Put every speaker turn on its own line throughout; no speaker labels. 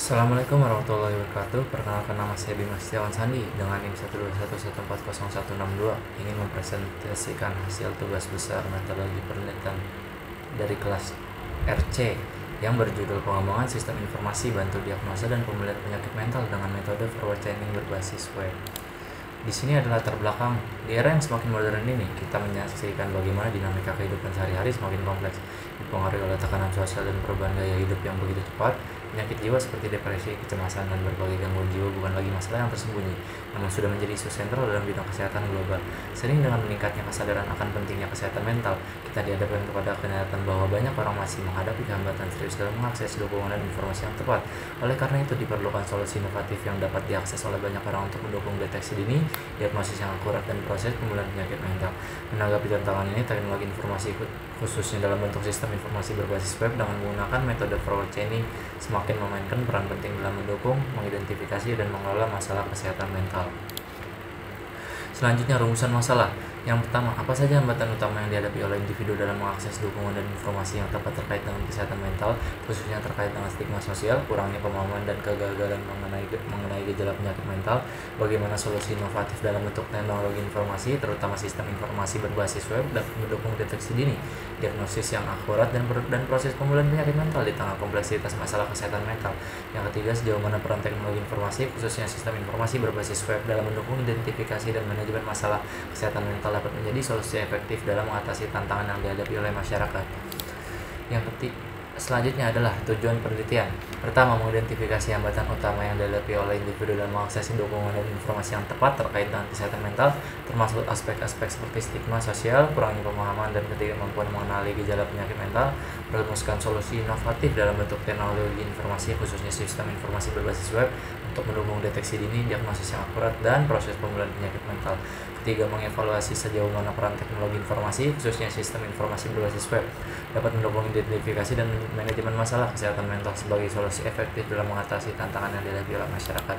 Assalamualaikum warahmatullahi wabarakatuh. Perkenalkan, nama saya Bima Setiawan Sandi dengan NIM 121140162, ingin mempresentasikan hasil tugas besar metodologi penelitian dari kelas RC yang berjudul Pengembangan Sistem Informasi Bantu Diagnosa dan Pemulihan Penyakit Mental dengan metode forward chaining berbasis web. Di sini adalah latar belakang. Di era yang semakin modern ini, kita menyaksikan bagaimana dinamika kehidupan sehari-hari semakin kompleks, dipengaruhi oleh tekanan sosial dan perubahan gaya hidup yang begitu cepat. Penyakit jiwa seperti depresi, kecemasan, dan berbagai gangguan jiwa bukan lagi masalah yang tersembunyi, namun sudah menjadi isu sentral dalam bidang kesehatan global. Sering dengan meningkatnya kesadaran akan pentingnya kesehatan mental, kita dihadapkan kepada kenyataan bahwa banyak orang masih menghadapi hambatan serius dalam mengakses dukungan dan informasi yang tepat. Oleh karena itu, diperlukan solusi inovatif yang dapat diakses oleh banyak orang untuk mendukung deteksi dini, diagnosis yang akurat, dan proses pemulihan penyakit mental. Menanggapi tantangan ini, teknologi informasi khususnya dalam bentuk sistem informasi berbasis web dengan menggunakan metode forward chaining semakin memainkan peran penting dalam mendukung, mengidentifikasi, dan mengelola masalah kesehatan mental. Selanjutnya, rumusan masalah. Yang pertama, apa saja hambatan utama yang dihadapi oleh individu dalam mengakses dukungan dan informasi yang tepat terkait dengan kesehatan mental, khususnya terkait dengan stigma sosial, kurangnya pemahaman, dan kegagalan mengenai gejala penyakit mental. Bagaimana solusi inovatif dalam bentuk teknologi informasi, terutama sistem informasi berbasis web, dapat mendukung deteksi dini, diagnosis yang akurat, dan proses pemulihan penyakit mental di tengah kompleksitas masalah kesehatan mental. Yang ketiga, sejauh mana peran teknologi informasi, khususnya sistem informasi berbasis web, dalam mendukung identifikasi dan manajemen masalah kesehatan mental dapat menjadi solusi efektif dalam mengatasi tantangan yang dihadapi oleh masyarakat. Selanjutnya adalah tujuan penelitian. Pertama, mengidentifikasi hambatan utama yang dihadapi oleh individu dalam mengakses dukungan dan informasi yang tepat terkait dengan kesehatan mental, termasuk aspek-aspek seperti stigma sosial, kurangnya pemahaman, dan ketidakmampuan mengenali gejala penyakit mental. Merumuskan solusi inovatif dalam bentuk teknologi informasi, khususnya sistem informasi berbasis web, untuk mendukung deteksi dini, diagnosis yang akurat, dan proses pemulihan penyakit mental. Ketiga, mengevaluasi sejauh mana peran teknologi informasi, khususnya sistem informasi berbasis web, dapat mendukung identifikasi dan manajemen masalah kesehatan mental sebagai solusi efektif dalam mengatasi tantangan yang dihadapi oleh masyarakat.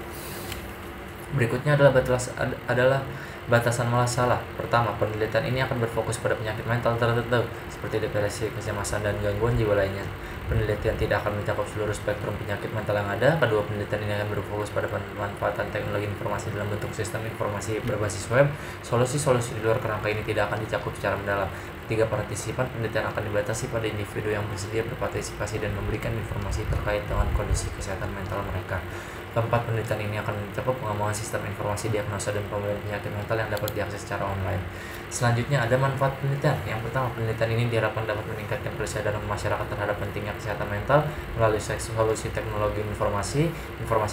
Berikutnya adalah batasan masalah. Pertama, penelitian ini akan berfokus pada penyakit mental tertentu seperti depresi, kecemasan, dan gangguan jiwa lainnya. Penelitian tidak akan mencakup seluruh spektrum penyakit mental yang ada. Kedua, penelitian ini akan berfokus pada pemanfaatan teknologi informasi dalam bentuk sistem informasi berbasis web. Solusi-solusi di luar kerangka ini tidak akan dicakup secara mendalam. Ketiga, partisipan penelitian akan dibatasi pada individu yang bersedia berpartisipasi dan memberikan informasi terkait dengan kondisi kesehatan mental mereka. Keempat, penelitian ini akan mencakup pengembangan sistem informasi diagnosa dan pemulihan penyakit mental yang dapat diakses secara online. Selanjutnya ada manfaat penelitian. Yang pertama, penelitian ini diharapkan dapat meningkatkan kesadaran masyarakat terhadap pentingnya kesehatan mental melalui solusi teknologi informasi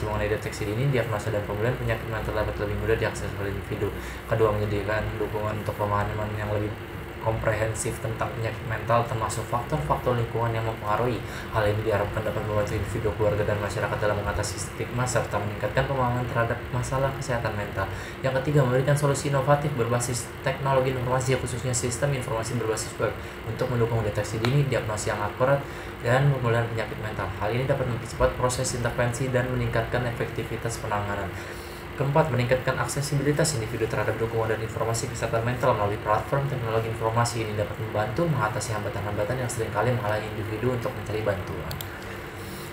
mengenai deteksi dini, diagnosa, dan pemulihan penyakit mental dapat lebih mudah diakses oleh individu. Kedua, menyediakan dukungan untuk pemahaman yang lebih komprehensif tentang penyakit mental, termasuk faktor-faktor lingkungan yang mempengaruhi. Hal ini diharapkan dapat membantu individu, keluarga, dan masyarakat dalam mengatasi stigma serta meningkatkan pemahaman terhadap masalah kesehatan mental. Yang ketiga, memberikan solusi inovatif berbasis teknologi informasi, khususnya sistem informasi berbasis web, untuk mendukung deteksi dini, diagnosis yang akurat, dan pemulihan penyakit mental. Hal ini dapat mempercepat proses intervensi dan meningkatkan efektivitas penanganan. Keempat, meningkatkan aksesibilitas individu terhadap dukungan dan informasi kesehatan mental melalui platform teknologi informasi. Ini dapat membantu mengatasi hambatan-hambatan yang seringkali menghalangi individu untuk mencari bantuan.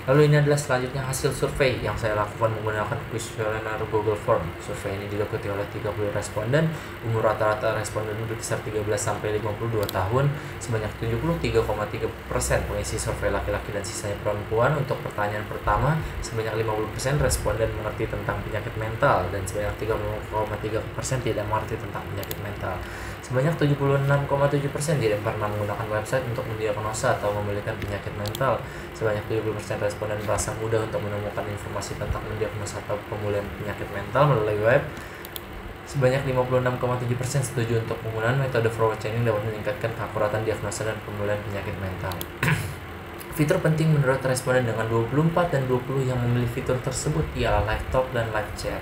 Lalu ini adalah selanjutnya hasil survei yang saya lakukan menggunakan kuesioner Google Form. Survei ini diikuti oleh 30 responden. Umur rata-rata responden berkisar 13 sampai 52 tahun. Sebanyak 73,3% pengisi survei laki-laki dan sisanya perempuan. Untuk pertanyaan pertama, sebanyak 50% responden mengerti tentang penyakit mental dan sebanyak 30,3% tidak mengerti tentang penyakit mental. Sebanyak 76,7% tidak pernah menggunakan website untuk mendiagnosa atau memulihkan penyakit mental. Sebanyak 70% responden merasa mudah untuk menemukan informasi tentang mendiagnosa atau pemulihan penyakit mental melalui web. Sebanyak 56,7% setuju untuk penggunaan metode forward chaining dapat meningkatkan keakuratan diagnosa dan pemulihan penyakit mental. Fitur penting menurut responden dengan 24 dan 20 yang memilih fitur tersebut ialah live talk dan live chat.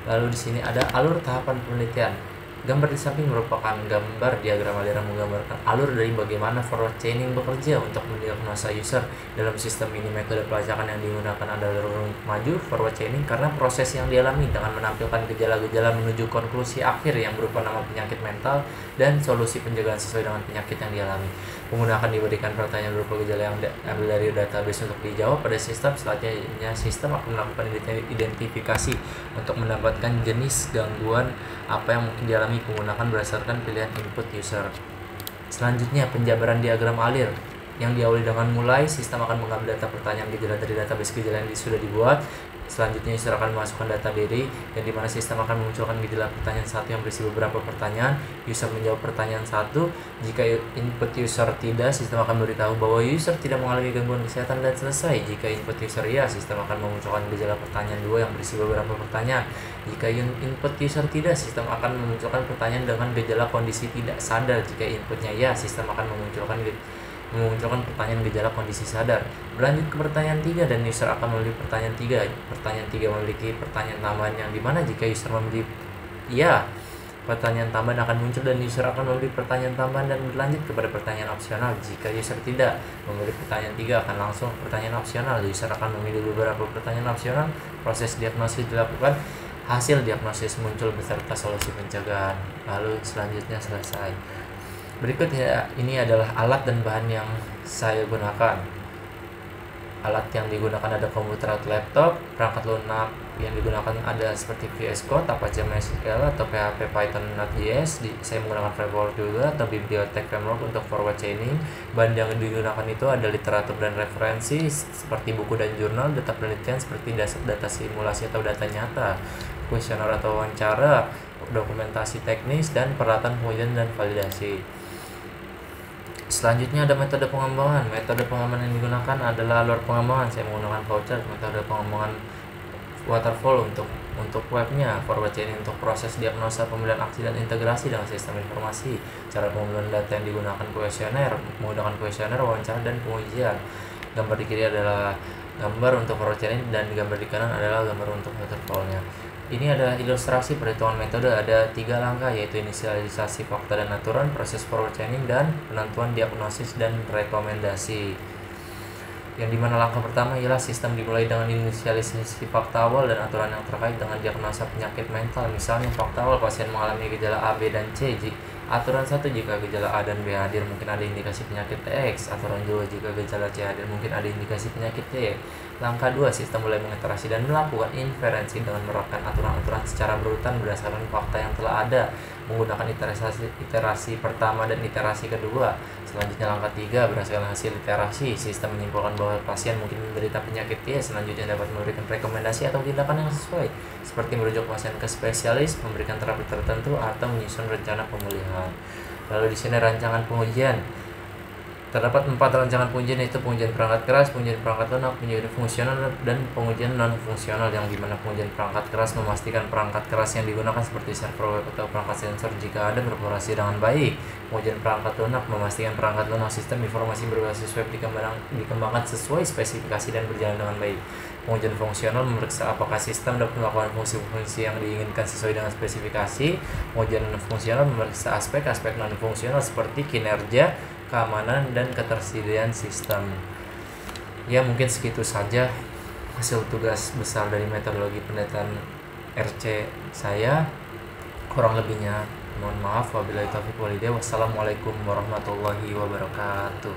Lalu di sini ada alur tahapan penelitian. Gambar di samping merupakan gambar diagram aliran menggambarkan alur dari bagaimana forward chaining bekerja untuk mendiagnosa user. Dalam sistem ini metode pelacakan yang digunakan adalah runut maju forward chaining karena proses yang dialami dengan menampilkan gejala-gejala menuju konklusi akhir yang berupa nama penyakit mental dan solusi pencegahan sesuai dengan penyakit yang dialami. Pengguna akan diberikan pertanyaan berupa gejala yang diambil dari database untuk dijawab pada sistem. Selanjutnya sistem akan melakukan identifikasi untuk mendapatkan jenis gangguan apa yang mungkin dialami menggunakan berdasarkan pilihan input user. Selanjutnya, penjabaran diagram alir yang diawali dengan mulai, sistem akan mengambil data pertanyaan gejala dari database gejala yang sudah dibuat. Selanjutnya, user akan memasukkan data diri, yang dimana sistem akan memunculkan gejala pertanyaan satu yang berisi beberapa pertanyaan. User menjawab pertanyaan satu. Jika input user tidak, sistem akan memberitahu bahwa user tidak mengalami gangguan kesehatan dan selesai. Jika input user ya, sistem akan memunculkan gejala pertanyaan dua yang berisi beberapa pertanyaan. Jika input user tidak, sistem akan memunculkan pertanyaan dengan gejala kondisi tidak sadar. Jika inputnya ya, sistem akan memunculkan pertanyaan gejala kondisi sadar. Berlanjut ke pertanyaan 3 dan user akan memilih pertanyaan 3. Pertanyaan 3 memiliki pertanyaan tambahan yang dimana jika user memilih ya, pertanyaan tambahan akan muncul dan user akan memilih pertanyaan tambahan dan berlanjut kepada pertanyaan opsional. Jika user tidak memilih pertanyaan 3 akan langsung pertanyaan opsional. User akan memilih beberapa pertanyaan opsional. Proses diagnosis dilakukan. Hasil diagnosis muncul beserta solusi pencegahan. Lalu selanjutnya selesai. Berikut ya, ini adalah alat dan bahan yang saya gunakan. Alat yang digunakan ada komputer atau laptop, perangkat lunak yang digunakan ada seperti VS Code, Apache MySQL atau PHP Python Node.js. Saya menggunakan framework juga atau bibliotek framework untuk forward chaining. Bahan yang digunakan itu ada literatur dan referensi seperti buku dan jurnal, data penelitian seperti data simulasi atau data nyata, kuesioner atau wawancara, dokumentasi teknis, dan peralatan pengujian dan validasi. Selanjutnya ada metode pengembangan. Metode pengembangan yang digunakan adalah alur pengembangan. Saya menggunakan voucher. Metode pengembangan waterfall untuk webnya, forward chaining untuk proses diagnosa, pemilihan aksi dan integrasi dengan sistem informasi. Cara pengumpulan data yang digunakan kuesioner, menggunakan kuesioner, wawancara, dan pengujian. Gambar di kiri adalah gambar untuk forward chaining dan gambar di kanan adalah gambar untuk waterfallnya. Ini ada ilustrasi perhitungan metode, ada 3 langkah yaitu inisialisasi fakta dan aturan, proses forward chaining, dan penentuan diagnosis dan rekomendasi. Yang dimana langkah pertama ialah sistem dimulai dengan inisialisasi fakta awal dan aturan yang terkait dengan diagnosa penyakit mental. Misalnya fakta awal, pasien mengalami gejala A, B, dan C. Aturan 1, jika gejala A dan B hadir mungkin ada indikasi penyakit X. Aturan 2, jika gejala C hadir mungkin ada indikasi penyakit D. Langkah 2, sistem mulai mengiterasi dan melakukan inferensi dengan menerapkan aturan-aturan secara berurutan berdasarkan fakta yang telah ada, menggunakan iterasi pertama dan iterasi kedua. Selanjutnya langkah 3, berdasarkan hasil iterasi, sistem menyimpulkan bahwa pasien mungkin menderita penyakit D. Selanjutnya dapat memberikan rekomendasi atau tindakan yang sesuai, seperti merujuk pasien ke spesialis, memberikan terapi tertentu, atau menyusun rencana pemulihan. Lalu di sini rancangan pengujian. Terdapat 4 rancangan pengujian, yaitu pengujian perangkat keras, pengujian perangkat lunak, pengujian fungsional, dan pengujian non-fungsional. Yang dimana pengujian perangkat keras memastikan perangkat keras yang digunakan seperti server web atau perangkat sensor jika ada beroperasi dengan baik. Pengujian perangkat lunak memastikan perangkat lunak sistem informasi berbasis web dikembangkan sesuai spesifikasi dan berjalan dengan baik. Pengujian fungsional memeriksa apakah sistem dapat melakukan fungsi-fungsi yang diinginkan sesuai dengan spesifikasi. Pengujian non-fungsional memeriksa aspek-aspek non-fungsional seperti kinerja, keamanan, dan ketersediaan sistem. Ya, mungkin segitu saja hasil tugas besar dari metodologi pendataan RC saya. Kurang lebihnya mohon maaf. Wabillahi taufiq walhidayah. Wassalamualaikum warahmatullahi wabarakatuh.